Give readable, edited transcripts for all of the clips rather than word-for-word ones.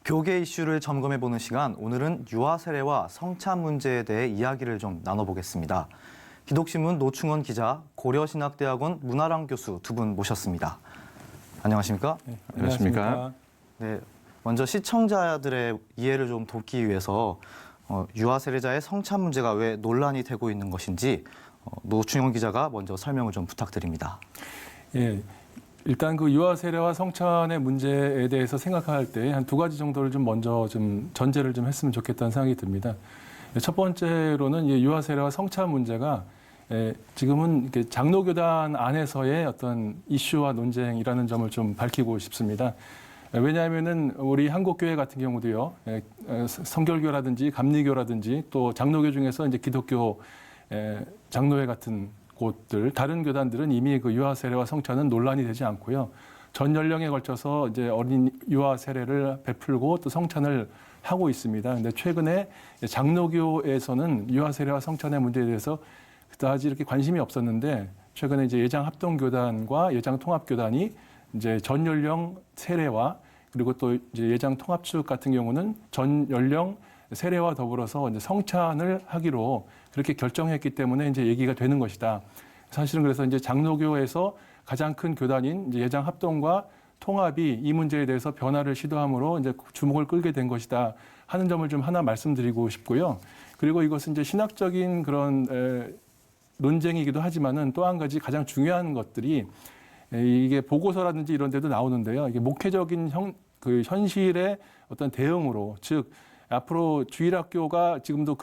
교계 이슈를 점검해보는 시간, 오늘은 유아 세례와 성차 문제에 대해 이야기를 좀 나눠보겠습니다. 기독신문 노충원 기자, 고려신학대학원 문아랑 교수 두 분 모셨습니다. 안녕하십니까? 네, 안녕하십니까? 네, 먼저 시청자들의 이해를 좀 돕기 위해서 유아 세례자의 성차 문제가 왜 논란이 되고 있는 것인지 노충원 기자가 먼저 설명을 좀 부탁드립니다. 예, 일단 그 유아 세례와 성찬의 문제에 대해서 생각할 때 한 두 가지 정도를 좀 먼저 좀 전제를 좀 했으면 좋겠다는 생각이 듭니다. 첫 번째로는 유아 세례와 성찬 문제가 지금은 이렇게 장로교단 안에서의 어떤 이슈와 논쟁이라는 점을 좀 밝히고 싶습니다. 왜냐하면은 우리 한국교회 같은 경우도요, 성결교라든지 감리교라든지 또 장로교 중에서 이제 기독교 장로회 같은 곳들, 다른 교단들은 이미 그 유아 세례와 성찬은 논란이 되지 않고요. 전 연령에 걸쳐서 이제 어린 유아 세례를 베풀고 또 성찬을 하고 있습니다. 근데 최근에 장로교에서는 유아 세례와 성찬의 문제에 대해서 그다지 이렇게 관심이 없었는데 최근에 이제 예장 합동교단과 예장 통합교단이 이제 전 연령 세례와 그리고 또 이제 예장 통합 측 같은 경우는 전 연령 세례와 더불어서 이제 성찬을 하기로 그렇게 결정했기 때문에 이제 얘기가 되는 것이다. 사실은 그래서 이제 장로교에서 가장 큰 교단인 이제 예장 합동과 통합이 이 문제에 대해서 변화를 시도함으로 이제 주목을 끌게 된 것이다 하는 점을 좀 하나 말씀드리고 싶고요. 그리고 이것은 이제 신학적인 그런 논쟁이기도 하지만은 또 한 가지 가장 중요한 것들이 이게 보고서라든지 이런 데도 나오는데요. 이게 목회적인 그 현실의 어떤 대응으로, 즉 앞으로 주일학교가 지금도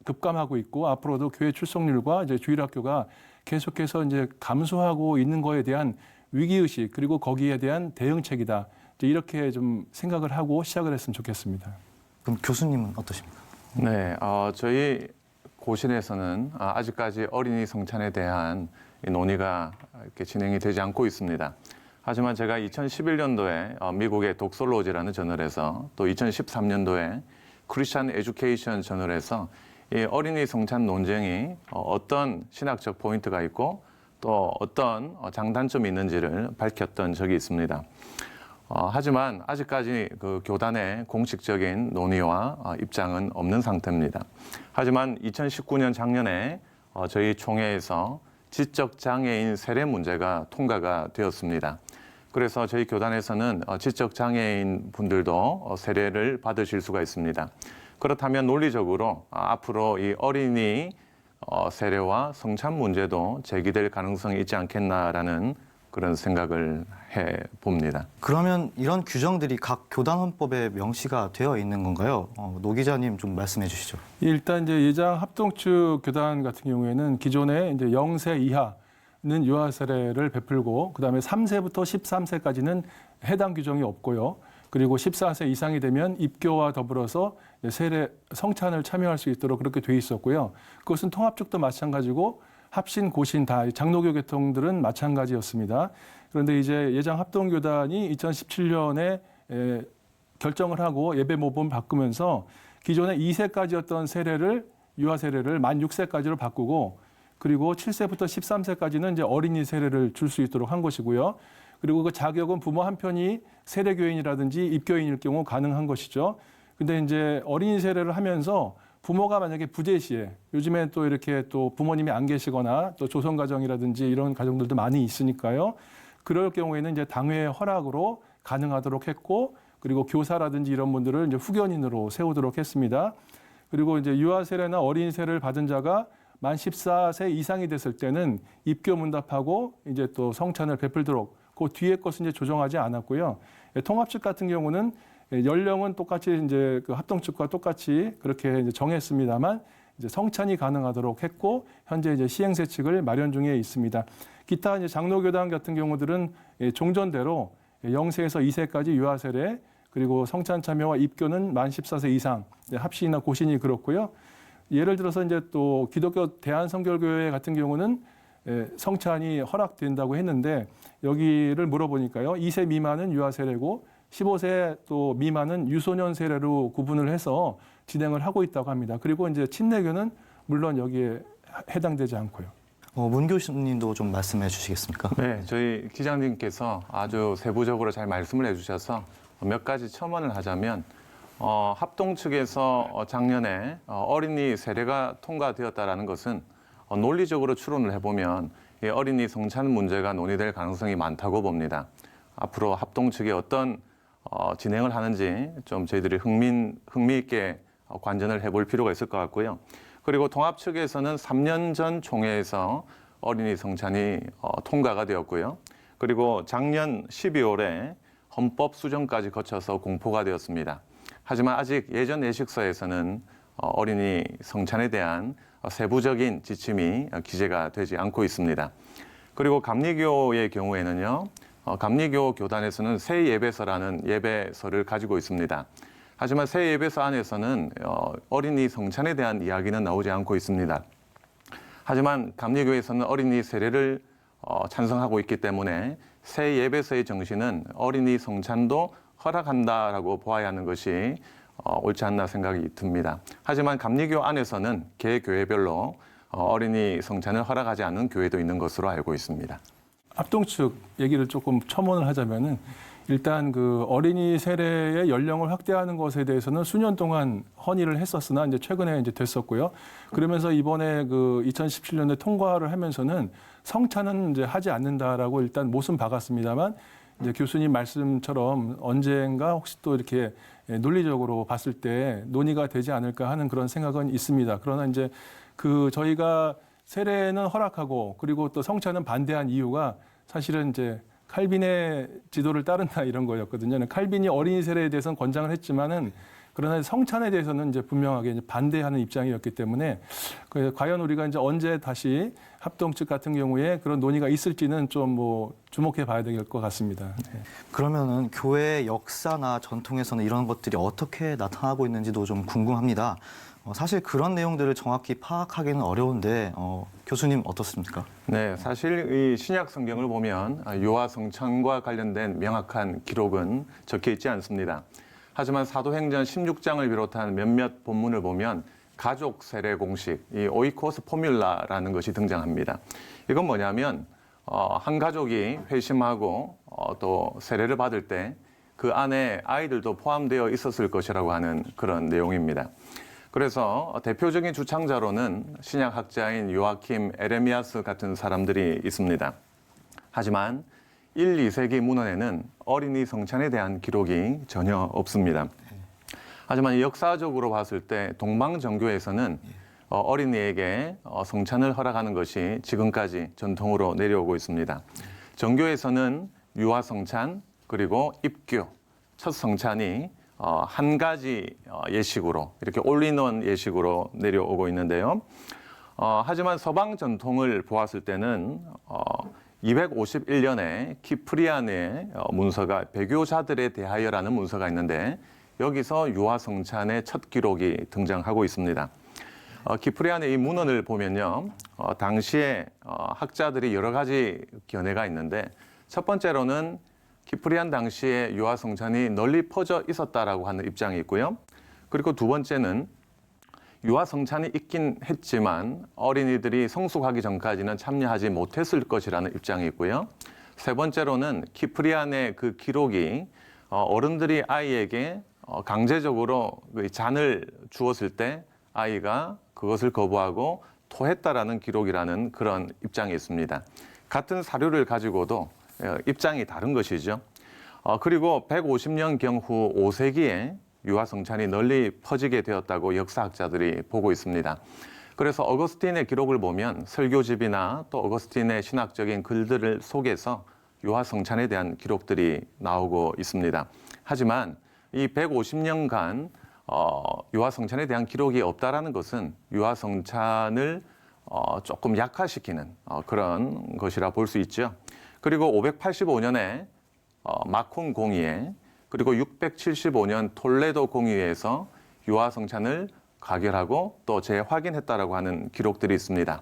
급감하고 있고 앞으로도 교회 출석률과 이제 주일학교가 계속해서 이제 감소하고 있는 거에 대한 위기의식 그리고 거기에 대한 대응책이다. 이렇게 좀 생각을 하고 시작을 했으면 좋겠습니다. 그럼 교수님은 어떠십니까? 네, 저희 고신에서는 아직까지 어린이 성찬에 대한 논의가 이렇게 진행이 되지 않고 있습니다. 하지만 제가 2011년도에 미국의 독솔로지라는 저널에서 또 2013년도에 크리스천 에듀케이션 저널에서 이 어린이 성찬 논쟁이 어떤 신학적 포인트가 있고 또 어떤 장단점이 있는지를 밝혔던 적이 있습니다. 하지만 아직까지 그 교단의 공식적인 논의와 입장은 없는 상태입니다. 하지만 2019년 작년에 저희 총회에서 지적장애인 세례 문제가 통과가 되었습니다. 그래서 저희 교단에서는 지적장애인 분들도 세례를 받으실 수가 있습니다. 그렇다면 논리적으로 앞으로 이 어린이 세례와 성찬 문제도 제기될 가능성이 있지 않겠나라는 그런 생각을 해봅니다. 그러면 이런 규정들이 각 교단 헌법에 명시가 되어 있는 건가요? 노 기자님 좀 말씀해 주시죠. 일단 이제 예장 합동 측 교단 같은 경우에는 기존에 이제 0세 이하는 유아 세례를 베풀고 그다음에 3세부터 13세까지는 해당 규정이 없고요. 그리고 14세 이상이 되면 입교와 더불어서 세례 성찬을 참여할 수 있도록 그렇게 돼 있었고요. 그것은 통합 측도 마찬가지고 합신, 고신 다 장로교 계통들은 마찬가지였습니다. 그런데 이제 예장 합동교단이 2017년에 결정을 하고 예배 모범을 바꾸면서 기존에 2세까지였던 세례를 유아 세례를 만 6세까지로 바꾸고 그리고 7세부터 13세까지는 이제 어린이 세례를 줄 수 있도록 한 것이고요. 그리고 그 자격은 부모 한 편이 세례교인이라든지 입교인일 경우 가능한 것이죠. 근데 이제 어린이 세례를 하면서 부모가 만약에 부재 시에 요즘에 또 이렇게 또 부모님이 안 계시거나 또 조성 가정이라든지 이런 가정들도 많이 있으니까요. 그럴 경우에는 이제 당회의 허락으로 가능하도록 했고 그리고 교사라든지 이런 분들을 이제 후견인으로 세우도록 했습니다. 그리고 이제 유아 세례나 어린이 세례를 받은 자가 만 14세 이상이 됐을 때는 입교 문답하고 이제 또 성찬을 베풀도록 그 뒤에 것은 이제 조정하지 않았고요. 통합 측 같은 경우는 연령은 똑같이 이제 그 합동 측과 똑같이 그렇게 이제 정했습니다만 이제 성찬이 가능하도록 했고 현재 이제 시행세 측을 마련 중에 있습니다. 기타 이제 장로교단 같은 경우들은 종전대로 0세에서 2세까지 유아 세례 그리고 성찬 참여와 입교는 만 14세 이상 합신이나 고신이 그렇고요. 예를 들어서 이제 또 기독교 대한성결교회 같은 경우는 성찬이 허락된다고 했는데 여기를 물어보니까요. 2세 미만은 유아 세례고 15세 또 미만은 유소년 세례로 구분을 해서 진행을 하고 있다고 합니다. 그리고 이제 침례교는 물론 여기에 해당되지 않고요. 문 교수님도 좀 말씀해 주시겠습니까? 네, 저희 기장님께서 아주 세부적으로 잘 말씀을 해주셔서 몇 가지 첨언을 하자면 합동 측에서 작년에 어린이 세례가 통과되었다라는 것은 논리적으로 추론을 해보면 이 어린이 성찬 문제가 논의될 가능성이 많다고 봅니다. 앞으로 합동 측이 어떤 진행을 하는지 좀 저희들이 흥미 있게 관전을 해볼 필요가 있을 것 같고요. 그리고 통합 측에서는 3년 전 총회에서 어린이 성찬이 통과가 되었고요. 그리고 작년 12월에 헌법 수정까지 거쳐서 공포가 되었습니다. 하지만 아직 예전 예식서에서는 어린이 성찬에 대한 세부적인 지침이 기재가 되지 않고 있습니다. 그리고 감리교의 경우에는요, 감리교 교단에서는 새 예배서라는 예배서를 가지고 있습니다. 하지만 새 예배서 안에서는 어린이 성찬에 대한 이야기는 나오지 않고 있습니다. 하지만 감리교에서는 어린이 세례를 찬성하고 있기 때문에 새 예배서의 정신은 어린이 성찬도 허락한다라고 보아야 하는 것이 옳지 않나 생각이 듭니다. 하지만 감리교 안에서는 개 교회별로 어린이 성찬을 허락하지 않는 교회도 있는 것으로 알고 있습니다. 합동 측 얘기를 조금 첨언을 하자면은 일단 그 어린이 세례의 연령을 확대하는 것에 대해서는 수년 동안 헌의를 했었으나 이제 최근에 이제 됐었고요. 그러면서 이번에 그 2017년에 통과를 하면서는 성찬은 이제 하지 않는다라고 일단 못은 박았습니다만 이제 교수님 말씀처럼 언젠가 혹시 또 이렇게 논리적으로 봤을 때 논의가 되지 않을까 하는 그런 생각은 있습니다. 그러나 이제 그 저희가 세례는 허락하고 그리고 또 성찬은 반대한 이유가 사실은 이제 칼빈의 지도를 따른다 이런 거였거든요. 칼빈이 어린이 세례에 대해서는 권장을 했지만은 그러나 성찬에 대해서는 이제 분명하게 이제 반대하는 입장이었기 때문에 과연 우리가 이제 언제 다시 합동 측 같은 경우에 그런 논의가 있을지는 좀 뭐 주목해 봐야 될 것 같습니다. 네. 그러면은 교회의 역사나 전통에서는 이런 것들이 어떻게 나타나고 있는지도 좀 궁금합니다. 사실 그런 내용들을 정확히 파악하기는 어려운데 교수님 어떻습니까? 네, 사실 이 신약 성경을 보면 유아 성찬과 관련된 명확한 기록은 적혀 있지 않습니다. 하지만 사도행전 16장을 비롯한 몇몇 본문을 보면 가족 세례 공식, 이 오이코스 포뮬라라는 것이 등장합니다. 이건 뭐냐면 한 가족이 회심하고 또 세례를 받을 때 그 안에 아이들도 포함되어 있었을 것이라고 하는 그런 내용입니다. 그래서 대표적인 주창자로는 신약학자인 요아킴 에레미야스 같은 사람들이 있습니다. 하지만 1, 2세기 문헌에는 어린이 성찬에 대한 기록이 전혀 없습니다. 하지만 역사적으로 봤을 때 동방정교에서는 어린이에게 성찬을 허락하는 것이 지금까지 전통으로 내려오고 있습니다. 정교에서는 유아 성찬 그리고 입교, 첫 성찬이 한 가지 예식으로 이렇게 올인원 예식으로 내려오고 있는데요. 하지만 서방 전통을 보았을 때는 251년에 키프리안의 문서가 배교자들에 대하여라는 문서가 있는데 여기서 유아 성찬의 첫 기록이 등장하고 있습니다. 키프리안의 이 문헌을 보면요, 당시에 학자들이 여러 가지 견해가 있는데 첫 번째로는 키프리안 당시에 유아 성찬이 널리 퍼져 있었다라고 하는 입장이 있고요. 그리고 두 번째는 유아 성찬이 있긴 했지만 어린이들이 성숙하기 전까지는 참여하지 못했을 것이라는 입장이 있고요. 세 번째로는 키프리안의 그 기록이 어른들이 아이에게 강제적으로 잔을 주었을 때 아이가 그것을 거부하고 토했다라는 기록이라는 그런 입장이 있습니다. 같은 사료를 가지고도 입장이 다른 것이죠. 그리고 150년경 후 5세기에 유아 성찬이 널리 퍼지게 되었다고 역사학자들이 보고 있습니다. 그래서 어거스틴의 기록을 보면 설교집이나 또 어거스틴의 신학적인 글들을 속에서 유아 성찬에 대한 기록들이 나오고 있습니다. 하지만 이 150년간 유아 성찬에 대한 기록이 없다라는 것은 유아 성찬을 조금 약화시키는 그런 것이라 볼 수 있죠. 그리고 585년에 마콘 공의회 그리고 675년 톨레도 공의회에서 유아 성찬을 가결하고 또 재확인했다라고 하는 기록들이 있습니다.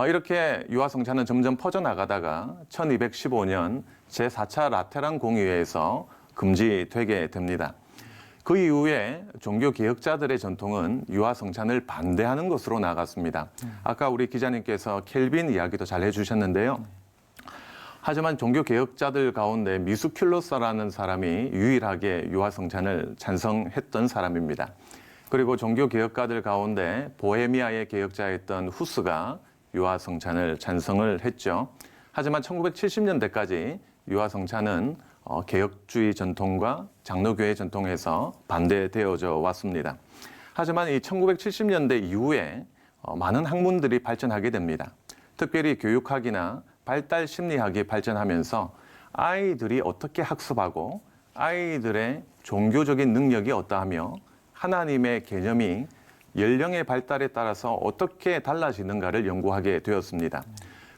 이렇게 유아 성찬은 점점 퍼져나가다가 1215년 제4차 라테란 공의회에서 금지되게 됩니다. 그 이후에 종교개혁자들의 전통은 유아 성찬을 반대하는 것으로 나아갔습니다. 아까 우리 기자님께서 켈빈 이야기도 잘 해주셨는데요. 하지만 종교 개혁자들 가운데 미수큘로스라는 사람이 유일하게 유아 성찬을 찬성했던 사람입니다. 그리고 종교 개혁가들 가운데 보헤미아의 개혁자였던 후스가 유아 성찬을 찬성을 했죠. 하지만 1970년대까지 유아 성찬은 개혁주의 전통과 장로교회 전통에서 반대되어져 왔습니다. 하지만 이 1970년대 이후에 많은 학문들이 발전하게 됩니다. 특별히 교육학이나 발달 심리학이 발전하면서 아이들이 어떻게 학습하고 아이들의 종교적인 능력이 어떠하며 하나님의 개념이 연령의 발달에 따라서 어떻게 달라지는가를 연구하게 되었습니다.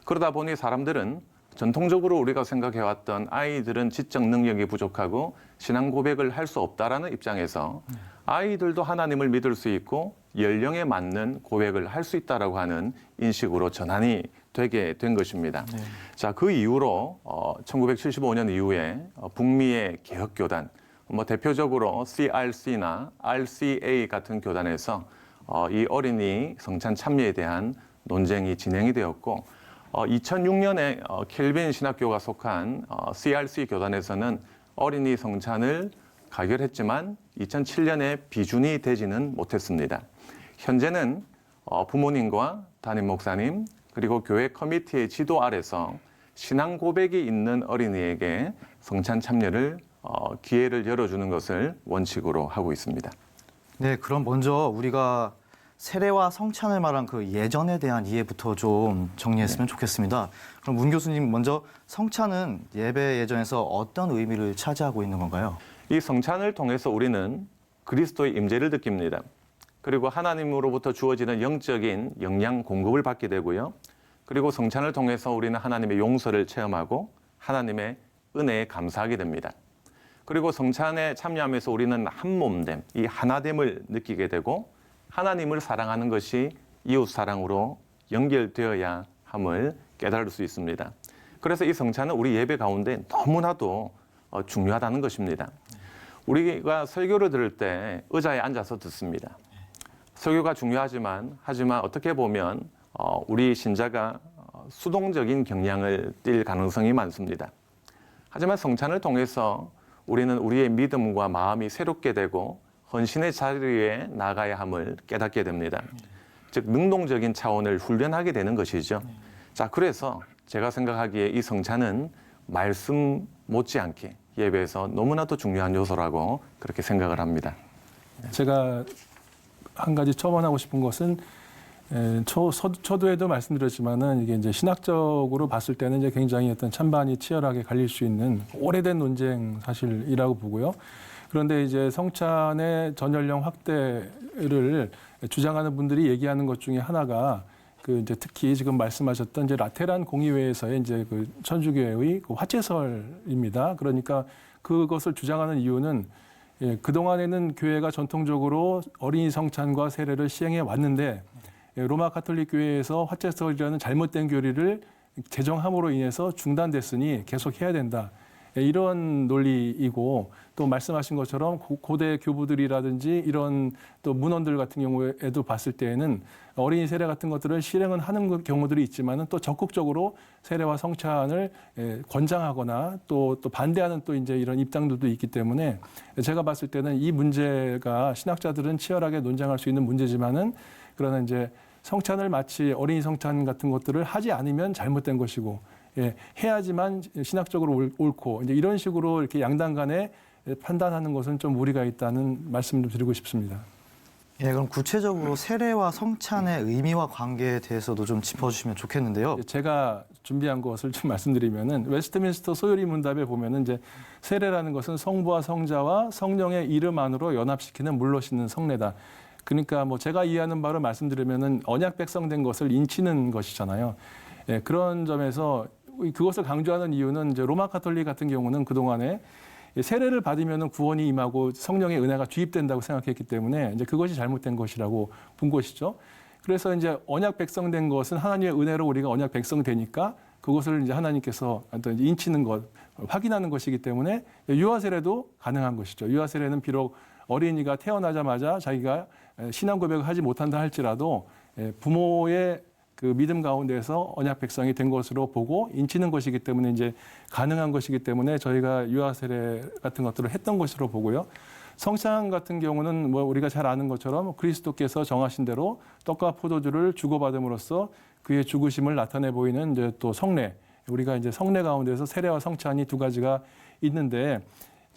그러다 보니 사람들은 전통적으로 우리가 생각해왔던 아이들은 지적 능력이 부족하고 신앙 고백을 할 수 없다라는 입장에서 아이들도 하나님을 믿을 수 있고 연령에 맞는 고백을 할 수 있다라고 하는 인식으로 전환이 되게 된 것입니다. 네. 자, 그 이후로 1975년 이후에 북미의 개혁교단, 대표적으로 CRC나 RCA 같은 교단에서 이 어린이 성찬 참여에 대한 논쟁이 진행이 되었고 2006년에 켈빈 신학교가 속한 CRC 교단에서는 어린이 성찬을 가결했지만 2007년에 비준이 되지는 못했습니다. 현재는 부모님과 담임 목사님 그리고 교회 커미티의 지도 아래서 신앙 고백이 있는 어린이에게 성찬 참여를 기회를 열어주는 것을 원칙으로 하고 있습니다. 네, 그럼 먼저 우리가 세례와 성찬을 말한 그 예전에 대한 이해부터 좀 정리했으면 좋겠습니다. 그럼 문 교수님 먼저 성찬은 예배 예전에서 어떤 의미를 차지하고 있는 건가요? 이 성찬을 통해서 우리는 그리스도의 임재를 느낍니다. 그리고 하나님으로부터 주어지는 영적인 영양 공급을 받게 되고요. 그리고 성찬을 통해서 우리는 하나님의 용서를 체험하고 하나님의 은혜에 감사하게 됩니다. 그리고 성찬에 참여하면서 우리는 한 몸됨, 이 하나됨을 느끼게 되고 하나님을 사랑하는 것이 이웃 사랑으로 연결되어야 함을 깨달을 수 있습니다. 그래서 이 성찬은 우리 예배 가운데 너무나도 중요하다는 것입니다. 우리가 설교를 들을 때 의자에 앉아서 듣습니다. 설교가 중요하지만 어떻게 보면 우리 신자가 수동적인 경향을 띌 가능성이 많습니다. 하지만 성찬을 통해서 우리는 우리의 믿음과 마음이 새롭게 되고 헌신의 자리에 나가야 함을 깨닫게 됩니다. 즉 능동적인 차원을 훈련하게 되는 것이죠. 자, 그래서 제가 생각하기에 이 성찬은 말씀 못지않게 예배에서 너무나도 중요한 요소라고 그렇게 생각을 합니다. 제가 한 가지 첨언하고 싶은 것은 초도에도 말씀드렸지만은 이게 이제 신학적으로 봤을 때는 이제 굉장히 어떤 찬반이 치열하게 갈릴 수 있는 오래된 논쟁 사실이라고 보고요. 그런데 이제 성찬의 전연령 확대를 주장하는 분들이 얘기하는 것 중에 하나가 그 이제 특히 지금 말씀하셨던 이제 라테란 공의회에서의 이제 그 천주교회의 그 화채설입니다. 그러니까 그것을 주장하는 이유는 그동안에는 교회가 전통적으로 어린이 성찬과 세례를 시행해 왔는데 로마 가톨릭 교회에서 화채설이라는 잘못된 교리를 제정함으로 인해서 중단됐으니 계속 해야 된다. 이런 논리이고 또 말씀하신 것처럼 고대 교부들이라든지 이런 또 문헌들 같은 경우에도 봤을 때에는 어린이 세례 같은 것들을 실행은 하는 경우들이 있지만은 또 적극적으로 세례와 성찬을 권장하거나 또 반대하는 또 이제 이런 입장들도 있기 때문에 제가 봤을 때는 이 문제가 신학자들은 치열하게 논쟁할 수 있는 문제지만은 그러나 이제 성찬을 마치 어린이 성찬 같은 것들을 하지 않으면 잘못된 것이고 해야지만 신학적으로 옳고 이제 이런 식으로 이렇게 양당 간에 판단하는 것은 좀 무리가 있다는 말씀을 드리고 싶습니다. 예, 그럼 구체적으로 세례와 성찬의 의미와 관계에 대해서도 좀 짚어주시면 좋겠는데요. 제가 준비한 것을 좀 말씀드리면은 웨스트민스터 소요리 문답에 보면은 이제 세례라는 것은 성부와 성자와 성령의 이름 안으로 연합시키는 물로 씻는 성례다. 그러니까 뭐 제가 이해하는 바로 말씀드리면은 언약 백성된 것을 인치는 것이잖아요. 예, 그런 점에서 그것을 강조하는 이유는 이제 로마 가톨릭 같은 경우는 그동안에 세례를 받으면 구원이 임하고 성령의 은혜가 주입된다고 생각했기 때문에 이제 그것이 잘못된 것이라고 본 것이죠. 그래서 이제 언약 백성된 것은 하나님의 은혜로 우리가 언약 백성 되니까 그것을 이제 하나님께서 인치는 것, 확인하는 것이기 때문에 유아 세례도 가능한 것이죠. 유아 세례는 비록 어린이가 태어나자마자 자기가 신앙 고백을 하지 못한다 할지라도 부모의 그 믿음 가운데서 언약 백성이 된 것으로 보고 인치는 것이기 때문에 이제 가능한 것이기 때문에 저희가 유아 세례 같은 것들을 했던 것으로 보고요. 성찬 같은 경우는 뭐 우리가 잘 아는 것처럼 그리스도께서 정하신 대로 떡과 포도주를 주고받음으로써 그의 죽으심을 나타내 보이는 이제 또 성례, 우리가 이제 성례 가운데서 세례와 성찬이 두 가지가 있는데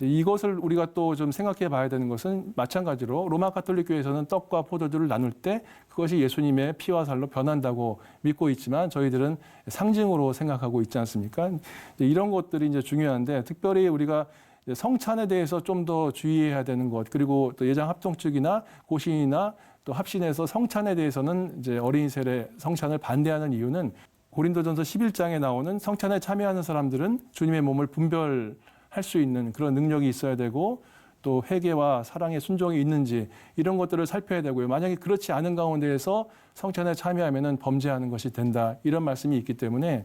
이것을 우리가 또 좀 생각해 봐야 되는 것은 마찬가지로 로마 가톨릭 교회에서는 떡과 포도주를 나눌 때 그것이 예수님의 피와 살로 변한다고 믿고 있지만 저희들은 상징으로 생각하고 있지 않습니까? 이런 것들이 이제 중요한데 특별히 우리가 성찬에 대해서 좀 더 주의해야 되는 것 그리고 또 예장 합동 측이나 고신이나 또 합신에서 성찬에 대해서는 이제 어린이 세례 성찬을 반대하는 이유는 고린도전서 11장에 나오는 성찬에 참여하는 사람들은 주님의 몸을 분별할 수 있는 그런 능력이 있어야 되고 또 회개와 사랑의 순종이 있는지 이런 것들을 살펴야 되고요. 만약에 그렇지 않은 가운데에서 성찬에 참여하면은 범죄하는 것이 된다 이런 말씀이 있기 때문에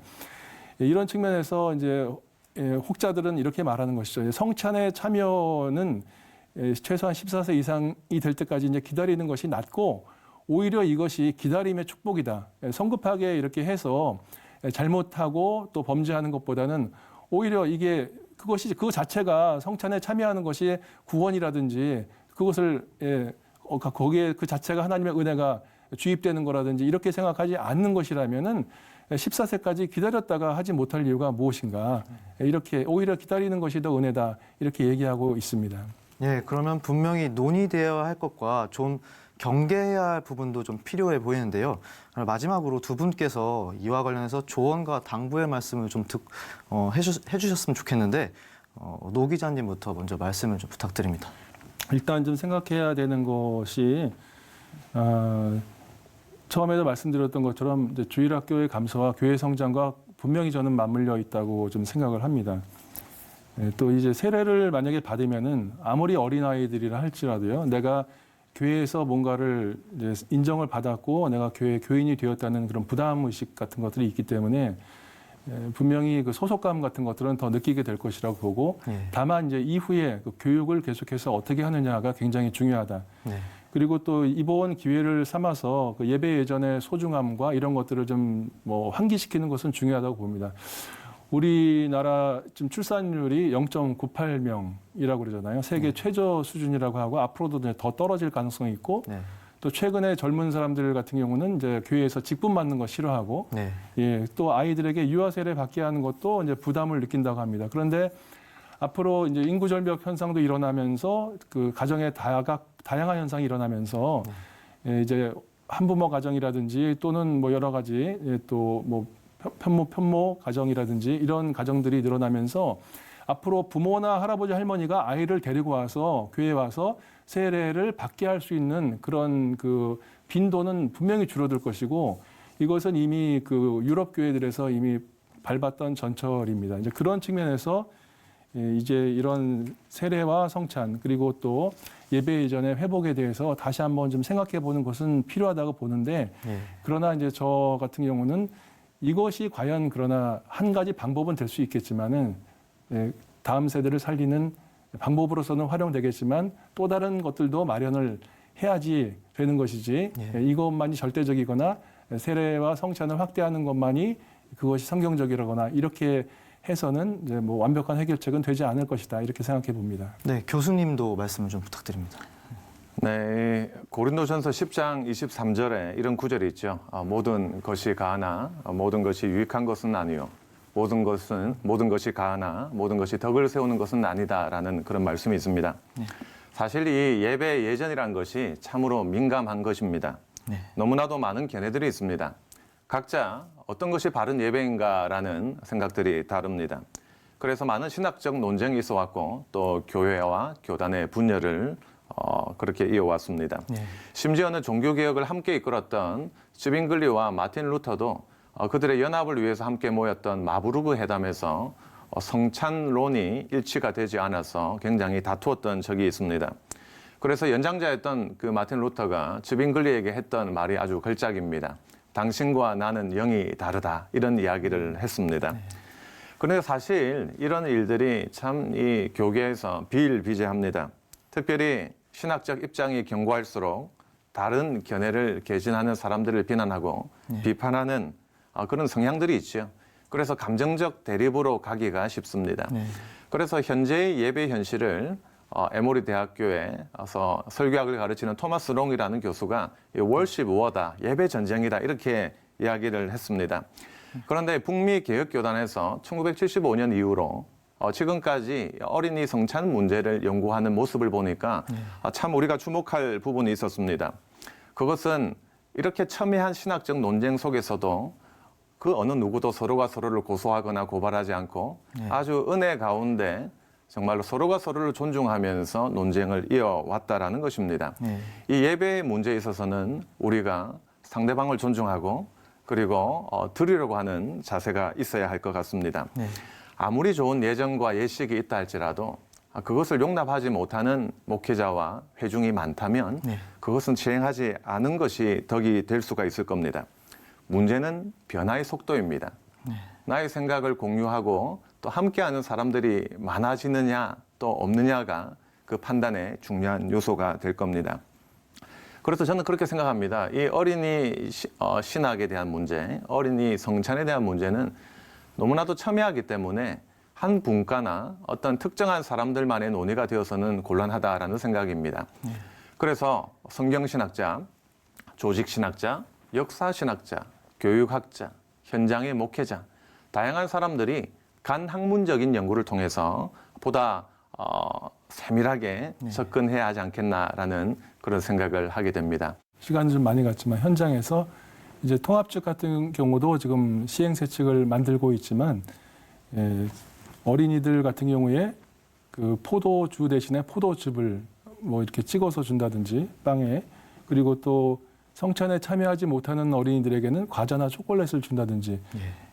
이런 측면에서 이제 혹자들은 이렇게 말하는 것이죠. 성찬에 참여는 최소한 14세 이상이 될 때까지 이제 기다리는 것이 낫고 오히려 이것이 기다림의 축복이다. 성급하게 이렇게 해서 잘못하고 또 범죄하는 것보다는 오히려 이게 그거 자체가 성찬에 참여하는 것이 구원이라든지 그것을 거기에 그 자체가 하나님의 은혜가 주입되는 거라든지 이렇게 생각하지 않는 것이라면은 14세까지 기다렸다가 하지 못할 이유가 무엇인가? 이렇게 오히려 기다리는 것이 더 은혜다. 이렇게 얘기하고 있습니다. 예, 그러면 분명히 논의되어야 할 것과 좀 경계해야 할 부분도 좀 필요해 보이는데요. 마지막으로 두 분께서 이와 관련해서 조언과 당부의 말씀을 좀 해주셨으면 좋겠는데 노 기자님부터 먼저 말씀을 좀 부탁드립니다. 일단 좀 생각해야 되는 것이 처음에도 말씀드렸던 것처럼 이제 주일학교의 감소와 교회 성장과 분명히 저는 맞물려 있다고 좀 생각을 합니다. 또 이제 세례를 만약에 받으면은 아무리 어린아이들이라 할지라도요, 내가 교회에서 뭔가를 이제 인정을 받았고 내가 교회 교인이 되었다는 그런 부담의식 같은 것들이 있기 때문에 분명히 그 소속감 같은 것들은 더 느끼게 될 것이라고 보고 다만 이제 이후에 그 교육을 계속해서 어떻게 하느냐가 굉장히 중요하다. 그리고 또 이번 기회를 삼아서 그 예배 예전의 소중함과 이런 것들을 좀 뭐 환기시키는 것은 중요하다고 봅니다. 우리나라 지금 출산율이 0.98명이라고 그러잖아요. 세계 최저 수준이라고 하고 앞으로도 더 떨어질 가능성이 있고 또 최근에 젊은 사람들 같은 경우는 이제 교회에서 직분 받는 거 싫어하고 예, 또 아이들에게 유아 세례 받게 하는 것도 이제 부담을 느낀다고 합니다. 그런데 앞으로 이제 인구 절벽 현상도 일어나면서 그 가정의 다양한 현상이 일어나면서 예, 이제 한부모 가정이라든지 또는 뭐 여러 가지 예, 또 뭐 편모 가정이라든지 이런 가정들이 늘어나면서 앞으로 부모나 할아버지 할머니가 아이를 데리고 와서 교회에 와서 세례를 받게 할 수 있는 그런 그 빈도는 분명히 줄어들 것이고 이것은 이미 그 유럽 교회들에서 이미 밟았던 전철입니다. 이제 그런 측면에서 이제 이런 세례와 성찬 그리고 또 예배 이전의 회복에 대해서 다시 한번 좀 생각해 보는 것은 필요하다고 보는데 그러나 이제 저 같은 경우는 이것이 과연 그러나 한 가지 방법은 될 수 있겠지만은 다음 세대를 살리는 방법으로서는 활용되겠지만 또 다른 것들도 마련을 해야지 되는 것이지 이것만이 절대적이거나 세례와 성찬을 확대하는 것만이 그것이 성경적이라거나 이렇게 해서는 이제 뭐 완벽한 해결책은 되지 않을 것이다 이렇게 생각해 봅니다. 네, 교수님도 말씀을 좀 부탁드립니다. 네, 고린도전서 10장 23절에 이런 구절이 있죠. 모든 것이 가하나 모든 것이 유익한 것은 아니요. 모든 것이 가하나 모든 것이 덕을 세우는 것은 아니다라는 그런 말씀이 있습니다. 사실 이 예배 예전이라는 것이 참으로 민감한 것입니다. 너무나도 많은 견해들이 있습니다. 각자 어떤 것이 바른 예배인가라는 생각들이 다릅니다. 그래서 많은 신학적 논쟁이 있어 왔고 또 교회와 교단의 분열을 그렇게 이어왔습니다. 심지어는 종교개혁을 함께 이끌었던 즈빙글리와 마틴 루터도 그들의 연합을 위해서 함께 모였던 마부르그 회담에서 성찬론이 일치가 되지 않아서 굉장히 다투었던 적이 있습니다. 그래서 연장자였던 그 마틴 루터가 즈빙글리에게 했던 말이 아주 걸작입니다. 당신과 나는 영이 다르다 이런 이야기를 했습니다. 그런데 사실 이런 일들이 참 이 교계에서 비일비재합니다. 특별히 신학적 입장이 견고할수록 다른 견해를 개진하는 사람들을 비난하고 비판하는 그런 성향들이 있죠. 그래서 감정적 대립으로 가기가 쉽습니다. 그래서 현재의 예배 현실을 에모리 대학교에서 설교학을 가르치는 토마스 롱이라는 교수가 월십 워다, 예배 전쟁이다 이렇게 이야기를 했습니다. 그런데 북미 개혁교단에서 1975년 이후로 지금까지 어린이 성찬 문제를 연구하는 모습을 보니까 참 우리가 주목할 부분이 있었습니다. 그것은 이렇게 첨예한 신학적 논쟁 속에서도 그 어느 누구도 서로가 서로를 고소하거나 고발하지 않고 아주 은혜 가운데 정말로 서로가 서로를 존중하면서 논쟁을 이어왔다라는 것입니다. 이 예배의 문제에 있어서는 우리가 상대방을 존중하고 그리고 드리려고 하는 자세가 있어야 할 것 같습니다. 아무리 좋은 예정과 예식이 있다 할지라도 그것을 용납하지 못하는 목회자와 회중이 많다면 그것은 시행하지 않은 것이 덕이 될 수가 있을 겁니다. 문제는 변화의 속도입니다. 나의 생각을 공유하고 또 함께하는 사람들이 많아지느냐 또 없느냐가 그 판단의 중요한 요소가 될 겁니다. 그래서 저는 그렇게 생각합니다. 이 어린이 신학에 대한 문제, 어린이 성찬에 대한 문제는 너무나도 첨예하기 때문에 한 분과나 어떤 특정한 사람들만의 논의가 되어서는 곤란하다라는 생각입니다. 그래서 성경신학자, 조직신학자, 역사신학자, 교육학자, 현장의 목회자, 다양한 사람들이 간학문적인 연구를 통해서 보다 세밀하게 접근해야 하지 않겠나라는 그런 생각을 하게 됩니다. 시간은 좀 많이 갔지만 현장에서 이제 통합측 같은 경우도 지금 시행세칙을 만들고 있지만 어린이들 같은 경우에 그 포도주 대신에 포도즙을 뭐 이렇게 찍어서 준다든지 빵에 그리고 또 성찬에 참여하지 못하는 어린이들에게는 과자나 초콜릿을 준다든지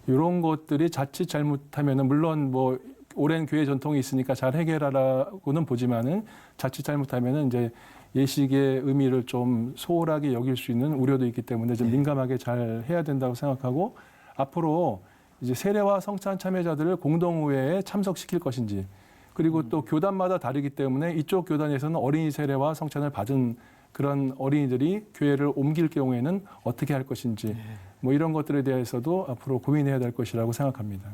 이런 것들이 자칫 잘못하면은 물론 뭐 오랜 교회 전통이 있으니까 잘 해결하라고는 보지만은 자칫 잘못하면은 이제 예식의 의미를 좀 소홀하게 여길 수 있는 우려도 있기 때문에 좀 민감하게 잘 해야 된다고 생각하고 앞으로 이제 세례와 성찬 참여자들을 공동의회에 참석시킬 것인지 그리고 또 교단마다 다르기 때문에 이쪽 교단에서는 어린이 세례와 성찬을 받은 그런 어린이들이 교회를 옮길 경우에는 어떻게 할 것인지 뭐 이런 것들에 대해서도 앞으로 고민해야 될 것이라고 생각합니다.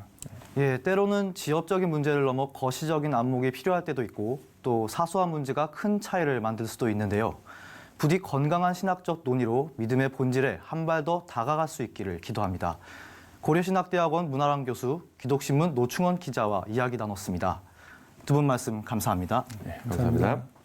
예, 때로는 지역적인 문제를 넘어 거시적인 안목이 필요할 때도 있고 또 사소한 문제가 큰 차이를 만들 수도 있는데요. 부디 건강한 신학적 논의로 믿음의 본질에 한 발 더 다가갈 수 있기를 기도합니다. 고려신학대학원 문화랑 교수, 기독신문 노충원 기자와 이야기 나눴습니다. 두 분 말씀 감사합니다. 네, 감사합니다.